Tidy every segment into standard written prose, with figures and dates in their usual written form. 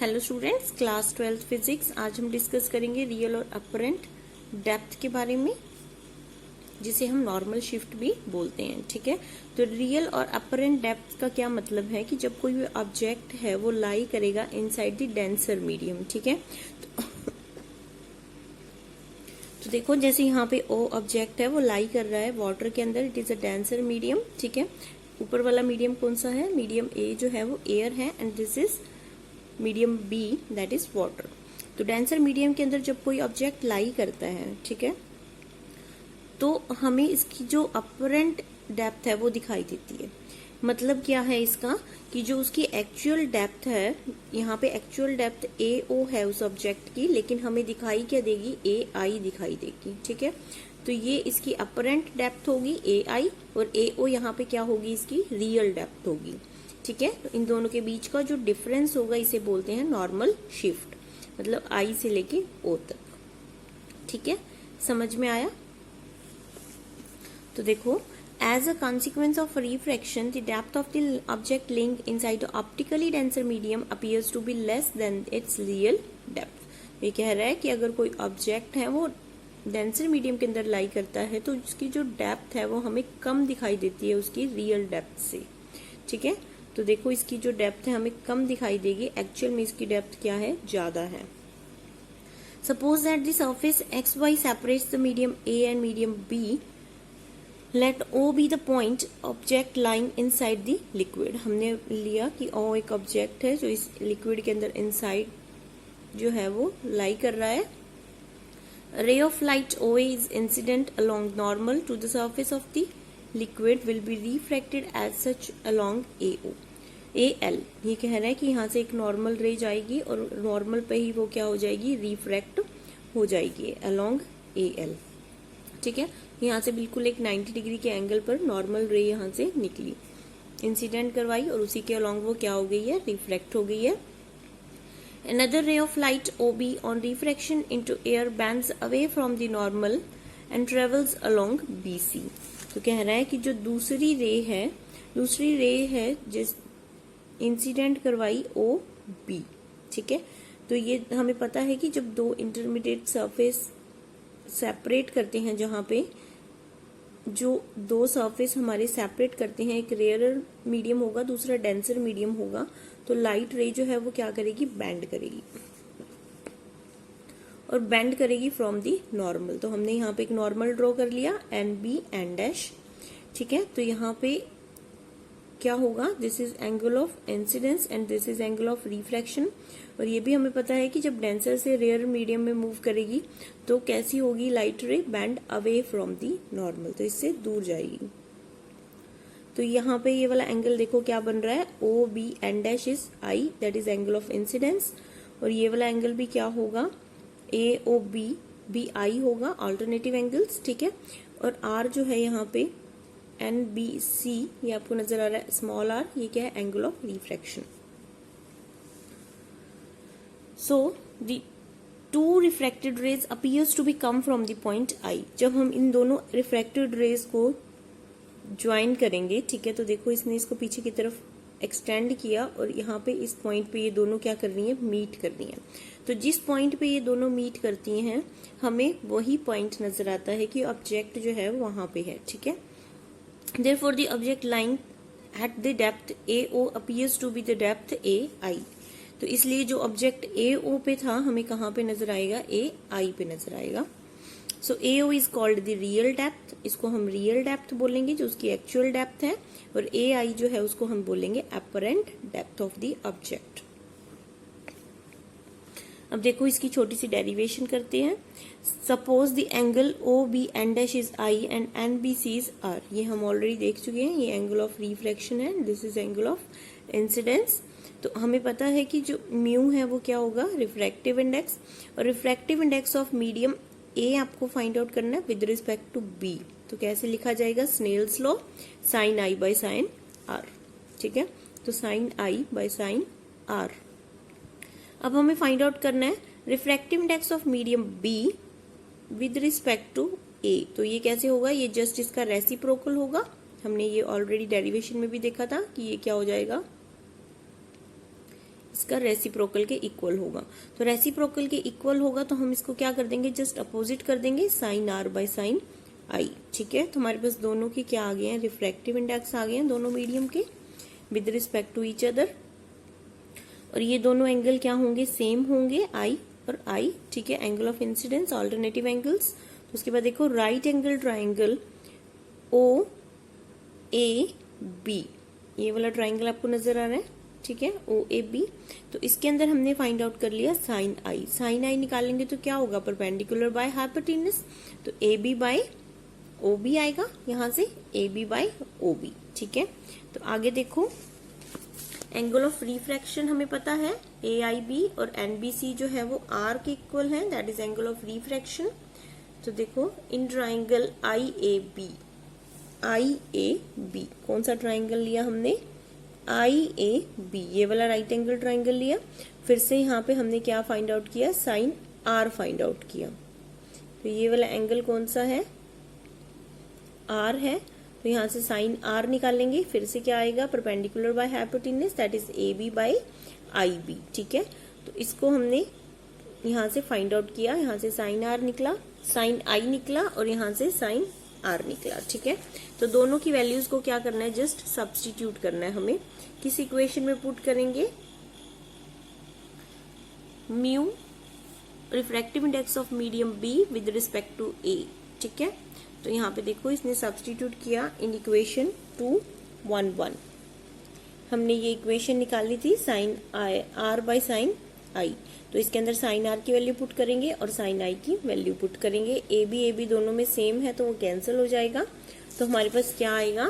Hello students, class 12 physics. आज हम discuss करेंगे रियल और अपरेंट डेप्थ के बारे में, जिसे हम नॉर्मल शिफ्ट भी बोलते हैं। ठीक है, तो रियल और अपरेंट डेप्थ का क्या मतलब है कि जब कोई भी ऑब्जेक्ट है वो लाई करेगा इनसाइड द डेंसर मीडियम। ठीक है, तो देखो जैसे यहाँ पे ओ ऑब्जेक्ट है वो लाई कर रहा है वाटर के अंदर, it is a denser medium. ठीक है, ऊपर वाला मीडियम कौन सा है? मीडियम ए जो है वो एयर है, and this is medium B, that is water. तो डेंसर मीडियम के अंदर जब कोई ऑब्जेक्ट लाई करता है, ठीक है, तो हमें इसकी जो अपरेंट डेप्थ है वो दिखाई देती है। मतलब क्या है इसका कि जो उसकी एक्चुअल डेप्थ है, यहाँ पे एक्चुअल डेप्थ ए ओ है उस ऑब्जेक्ट की, लेकिन हमें दिखाई क्या देगी? ए आई दिखाई देगी। ठीक है, तो ये इसकी अपरेंट डेप्थ होगी ए आई, और ए ओ यहाँ पे क्या होगी? इसकी रियल डेप्थ होगी। ठीक है, तो इन दोनों के बीच का जो डिफरेंस होगा इसे बोलते हैं नॉर्मल शिफ्ट, मतलब आई से लेके ओ तक। ठीक है, समझ में आया? तो देखो, as a consequence of refraction, the depth of the object lying inside the optically denser medium appears to be less than its real depth. ये कह रहा है कि अगर कोई ऑब्जेक्ट है वो डेंसर मीडियम के अंदर लाई करता है तो उसकी जो डेप्थ है वो हमें कम दिखाई देती है उसकी रियल डेप्थ से। ठीक है, तो देखो इसकी जो डेप्थ है हमें कम दिखाई देगी, एक्चुअल में इसकी डेप्थ क्या है? ज्यादा है। Suppose that the surface xy separates the medium A and medium B. Let O be the point object lying inside the liquid. हमने लिया कि O एक ऑब्जेक्ट है जो इस लिक्विड के अंदर इनसाइड जो है वो लाई कर रहा है। Ray of light OA is incident along normal to the surface of the liquid will be refracted as such along AO. AL ये कह रहा है कि यहाँ से एक नॉर्मल रे जाएगी और नॉर्मल पे ही वो क्या हो जाएगी? रिफ्रैक्ट हो जाएगी along AL। ठीक है, यहाँ से बिल्कुल एक 90 डिग्री के एंगल पर नॉर्मल रे यहाँ से निकली, इंसिडेंट करवाई, और उसी के अलॉन्ग वो क्या हो गई है? रिफ्लेक्ट हो गई है। Another ray of light OB on refraction into air bends away from the normal and travels along BC. तो कह रहा है कि जो दूसरी रे है जिस इंसिडेंट करवाई OB। ठीक है, तो ये हमें पता है कि जब दो इंटरमीडिएट सरफेस सेपरेट करते हैं, जहां पे जो दो सरफेस हमारे सेपरेट करते हैं, एक रेयर मीडियम होगा दूसरा डेंसर मीडियम होगा, तो लाइट रे जो है वो क्या करेगी? बेंड करेगी, और बेंड करेगी फ्रॉम दी नॉर्मल। तो हमने यहाँ पे एक नॉर्मल ड्रॉ कर लिया, एन बी एन डैश। ठीक है, तो यहाँ पे क्या होगा? This is angle of incidence and this is angle of refraction. और ये भी हमें पता है कि जब डेंसर से रेयर मीडियम में मूव करेगी तो कैसी होगी लाइट रे? Band away from the normal, तो इससे दूर जाएगी। तो यहाँ पे ये वाला एंगल देखो क्या बन रहा है? O B N dash is I, that is angle of incidence. और ये वाला एंगल भी क्या होगा? ए ओ बी बी आई होगा, ऑल्टरनेटिव एंगल्स। ठीक है, और आर जो है यहाँ पे एन बी सी, ये आपको नजर आ रहा है स्मॉल आर, ये क्या है? Angle of refraction. So the two refracted rays appears to be come from the point I. जब हम इन दोनों रिफ्रैक्टेड रेज को ज्वाइन करेंगे, ठीक है, तो देखो इसने इसको पीछे की तरफ एक्सटेंड किया और यहाँ पे इस पॉइंट पे ये दोनों क्या कर रही हैं? मीट कर रही हैं। तो जिस पॉइंट पे ये दोनों मीट करती हैं हमें वही पॉइंट नजर आता है कि ऑब्जेक्ट जो है वहां पे है। ठीक है, therefore the object lying at the depth AO appears to be the depth AI. तो इसलिए जो ऑब्जेक्ट AO पे था हमें कहाँ पे नजर आएगा? AI पे नजर आएगा। सो AO is called the real depth, इसको हम रियल डेप्थ बोलेंगे जो उसकी एक्चुअल डेप्थ है, और AI जो है उसको हम बोलेंगे apparent depth of the object. अब देखो इसकी छोटी सी डेरिवेशन करते हैं। Suppose the angle O B N dash is I and N B C is R. ये हम ऑलरेडी देख चुके हैं, ये एंगल ऑफ रिफ्लेक्शन है, this is angle of incidence. तो हमें पता है कि जो म्यू है वो क्या होगा? रिफ्रैक्टिव इंडेक्स, और रिफ्रैक्टिव इंडेक्स ऑफ मीडियम ए आपको फाइंड आउट करना है विद रिस्पेक्ट टू बी। तो कैसे लिखा जाएगा? Snell's law, sine i by sine r. ठीक है, तो sine i by sine r. अब हमें फाइंड आउट करना है refractive index of medium B with respect to A. तो ये कैसे होगा? ये जस्ट इसका रेसिप्रोकल होगा। हमने ये ऑलरेडी डेरिवेशन में भी देखा था कि ये क्या हो जाएगा? इसका रेसिप्रोकल के इक्वल होगा। तो रेसिप्रोकल के इक्वल होगा तो हम इसको क्या कर देंगे, जस्ट अपोजिट कर देंगे, साइन आर बाय साइन आई। ठीक है, तो हमारे पास दोनों की क्या आ गए हैं, रिफ्रैक्टिव इंडेक्स आ गए हैं दोनों मीडियम के with respect to each other. और ये दोनों एंगल क्या होंगे, सेम होंगे, आई और आई। ठीक है, angle of incidence, alternative angles. तो उसके बाद देखो right angle triangle O A B, ये वाला ट्राइंगल आपको नजर आ रहा है। ठीक है, ओ ए बी। तो इसके अंदर हमने फाइंड आउट कर लिया साइन आई। साइन आई निकालेंगे तो क्या होगा, परपेंडिकुलर बाय हाइपोटेन्यूस, तो A B by O B आएगा यहां से, A B by O B. ठीक है, तो आगे देखो एंगल ऑफ रिफ्रैक्शन हमें पता है ए आई बी और एन बी सी जो है वो आर के इक्वल है, that is angle of refraction. तो देखो in triangle I A B, I A B, कौन सा ट्राइंगल लिया हमने, आई ए बी, ये वाला राइट एंगल ट्राइंगल लिया। फिर से यहाँ पे हमने क्या फाइंड आउट किया, साइन आर फाइंड आउट किया। तो ये वाला एंगल कौन सा है, आर है। तो यहाँ से साइन आर निकालेंगे, फिर से क्या आएगा, perpendicular by hypotenuse, that is A B by I B. ठीक है, तो इसको हमने यहाँ से फाइंड आउट किया, यहाँ से साइन आर निकला, साइन आई निकला और यहाँ से साइन आर निकला। ठीक है, तो दोनों की वैल्यूज को क्या करना है, जस्ट सब्स्टिट्यूट करना है हमें। किस इक्वेशन में पुट करेंगे, mu refractive index of medium B with respect to A. ठीक है, तो यहाँ पे देखो इसने सब्स्टिट्यूट किया इन इक्वेशन 211। हमने ये इक्वेशन निकाली थी sine i r by sine i. तो इसके अंदर साइन आर की वैल्यू पुट करेंगे और साइन आई की वैल्यू पुट करेंगे। ए बी दोनों में सेम है तो वो कैंसिल हो जाएगा। तो हमारे पास क्या आएगा,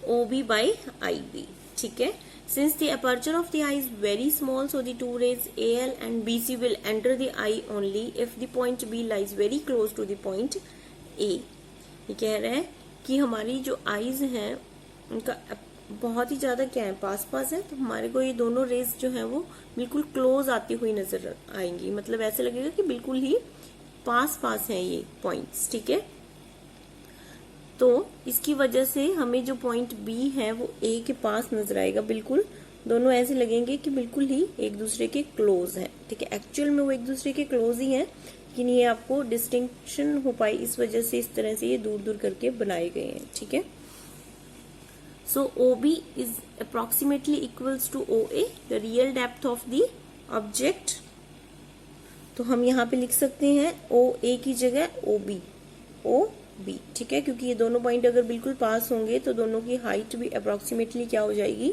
O B by I B. ठीक है, since the aperture of the eye is very small so the two rays A L and B C will enter the eye only if the point B lies very close to the point A. ये कह रहा है कि हमारी जो eyes हैं उनका बहुत ही ज्यादा क्या है, पास पास है, तो हमारे को ये दोनों रेज जो है वो बिल्कुल क्लोज आती हुई नजर आएंगी। मतलब ऐसे लगेगा कि बिल्कुल ही पास पास है ये पॉइंट्स। ठीक है, तो इसकी वजह से हमें जो पॉइंट बी है वो ए के पास नजर आएगा। बिल्कुल दोनों ऐसे लगेंगे कि बिल्कुल ही एक दूसरे के क्लोज है। ठीक है, एक्चुअल में वो एक दूसरे के क्लोज ही है, लेकिन ये आपको डिस्टिंक्शन हो पाई इस वजह से इस तरह से ये दूर दूर करके बनाए गए हैं। ठीक है, so OB is approximately equals to OA, the real depth of the object। तो हम यहाँ पे लिख सकते हैं OA की जगह OB। ठीक है, क्योंकि ये दोनों पॉइंट अगर बिल्कुल पास होंगे तो दोनों की हाइट भी अप्रोक्सीमेटली क्या हो जाएगी,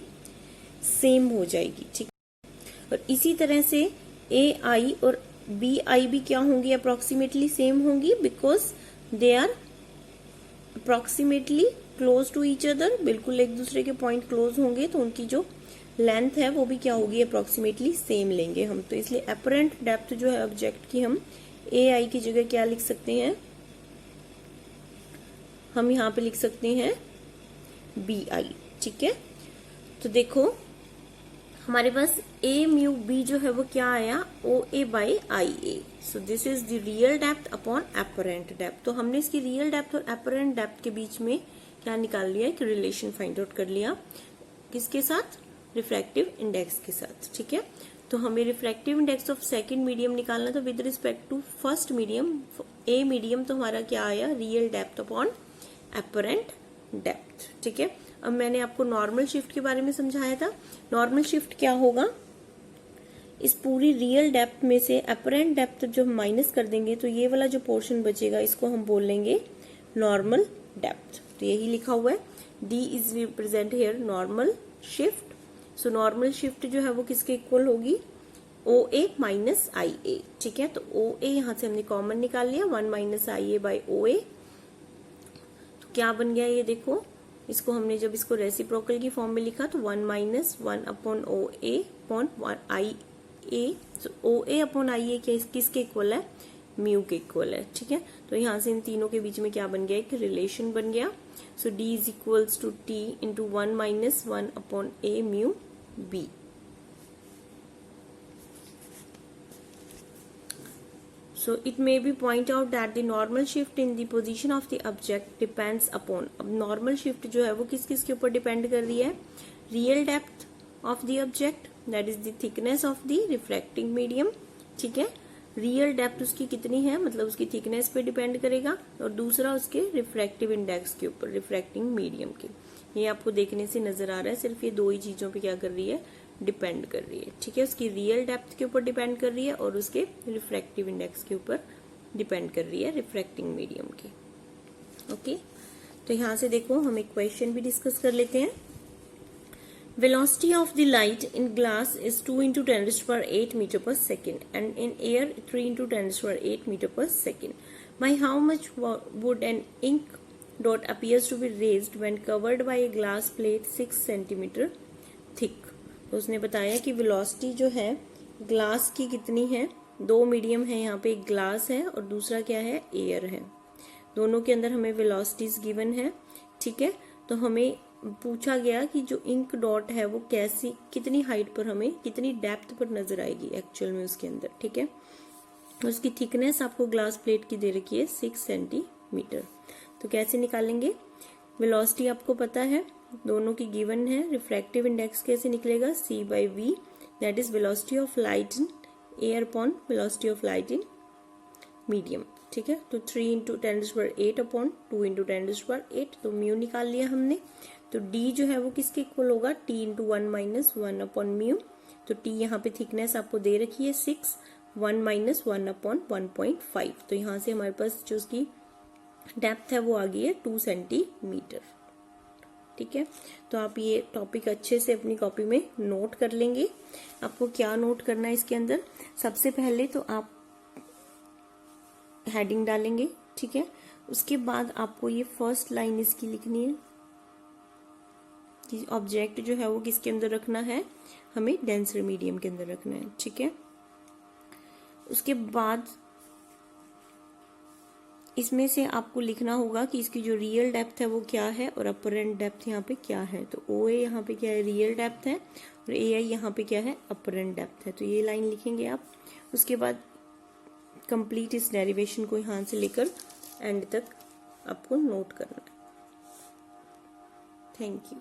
सेम हो जाएगी। ठीक, और इसी तरह से AI और BI भी क्या होंगी, अप्रोक्सीमेटली सेम होंगी, because they are approximately close to each other. बिल्कुल एक दूसरे के पॉइंट क्लोज होंगे तो उनकी जो लेंथ है वो भी क्या होगी, अप्रोक्सीमेटली सेम लेंगे हम। तो इसलिए अपरेंट डेप्थ जो है ऑब्जेक्ट की हम AI की जगह क्या लिख सकते हैं, हम यहाँ पे लिख सकते हैं BI। ठीक है, तो देखो हमारे पास A म्यू B जो है वो क्या आया, OA by IA। So this is the real depth upon apparent depth. तो हमने इसकी रियल डेप्थ और अपरेंट डेप्थ के बीच में क्या निकाल लिया, एक रिलेशन फाइंड आउट कर लिया, किसके साथ, रिफ्रैक्टिव इंडेक्स के साथ। ठीक है, तो हमें refractive index of second medium निकालना, तो with respect to first medium, A medium, तो हमारा क्या आया, real depth upon apparent depth. ठीक है, अब मैंने आपको नॉर्मल शिफ्ट के बारे में समझाया था। नॉर्मल शिफ्ट क्या होगा, इस पूरी रियल डेप्थ में से अपरेंट डेप्थ जो हम माइनस कर देंगे तो ये वाला जो पोर्शन बचेगा इसको हम बोल लेंगे नॉर्मल डेप्थ। तो यही लिखा हुआ है, D is represent here normal shift. So normal shift जो है वो किसके इक्वल होगी, OA माइनस IA। ठीक है, तो OA यहां से हमने कॉमन निकाल लिया, 1 माइनस IA बाई OA। तो क्या बन गया ये देखो, इसको हमने जब इसको रेसिप्रोकल की फॉर्म में लिखा तो 1 minus 1 upon OA upon IA। तो OA अपॉन IA किसके इक्वल है, म्यू के इक्वल है। ठीक है, तो यहां से इन तीनों के बीच में क्या बन गया, एक रिलेशन बन गया। So D is equals to T into 1 minus 1 upon A mu B। So it may be point out that the normal shift in the position of the object depends upon। अब normal shift जो है वो किस किस के ऊपर depend कर रही है, real depth of the object, that is the thickness of the refracting medium, ठीक है। रियल डेप्थ उसकी कितनी है, मतलब उसकी थिकनेस पे डिपेंड करेगा, और दूसरा उसके रिफ्रैक्टिव इंडेक्स के ऊपर, रिफ्रैक्टिंग मीडियम के। ये आपको देखने से नजर आ रहा है, सिर्फ ये दो ही चीजों पे क्या कर रही है, डिपेंड कर रही है, ठीक है। उसकी रियल डेप्थ के ऊपर डिपेंड कर रही है और उसके रिफ्रैक्टिव इंडेक्स के ऊपर डिपेंड कर रही है, रिफ्रैक्टिंग मीडियम के। ओके, तो यहां से देखो हम एक क्वेश्चन भी डिस्कस कर लेते हैं। Velocity of the light in glass is 2 into 10 raised to power 8 meter per second and in air 3 into 10 raised to power 8 meter per second. By how much would an ink dot appears to be raised when covered by a glass plate 6 centimeter thick? तो उसने बताया कि velocity जो है glass की कितनी है, दो मीडियम है, यहाँ पे एक ग्लास है और दूसरा क्या है, एयर है। दोनों के अंदर हमें वेलोसिटीज गिवन है, ठीक है। तो हमें पूछा गया कि जो इंक डॉट है वो कैसी, कितनी हाइट पर, हमें कितनी डेप्थ पर नजर आएगी एक्चुअल में उसके अंदर, ठीक है। उसकी थिकनेस आपको ग्लास प्लेट की दे रखी है 6 सेंटीमीटर। तो कैसे निकालेंगे, वेलोसिटी आपको पता है, दोनों की गिवन है। रिफ्रैक्टिव इंडेक्स कैसे निकलेगा, C/V, that is velocity of light in air upon velocity of light in medium, ठीक है। तो 3 इंटू 10⁸ अपॉन 2 इंटू 10⁸, तो म्यू निकाल लिया हमने। तो D जो है वो किसके इक्वल होगा, T into 1 minus 1 upon mu. तो T यहाँ पे थिकनेस आपको दे रखी है 6, 1 माइनस 1 अपॉन 1.5। तो यहाँ से हमारे पास जो उसकी डेप्थ है वो आ गई है 2 सेंटीमीटर, ठीक है। तो आप ये टॉपिक अच्छे से अपनी कॉपी में नोट कर लेंगे। आपको क्या नोट करना है इसके अंदर, सबसे पहले तो आप हेडिंग डालेंगे, ठीक है। उसके बाद आपको ये फर्स्ट लाइन इसकी लिखनी है कि ऑब्जेक्ट जो है वो किसके अंदर रखना है, हमें डेंसर मीडियम के अंदर रखना है, ठीक है। उसके बाद इसमें से आपको लिखना होगा कि इसकी जो रियल डेप्थ है वो क्या है और अपरेंट डेप्थ यहाँ पे क्या है। तो OA यहाँ पे क्या है, रियल डेप्थ है, और AI यहाँ पे क्या है, अपरेंट डेप्थ है। तो ये लाइन लिखेंगे आप। उसके बाद कंप्लीट इस डेरिवेशन को यहाँ से लेकर एंड तक आपको नोट करना है। Thank you.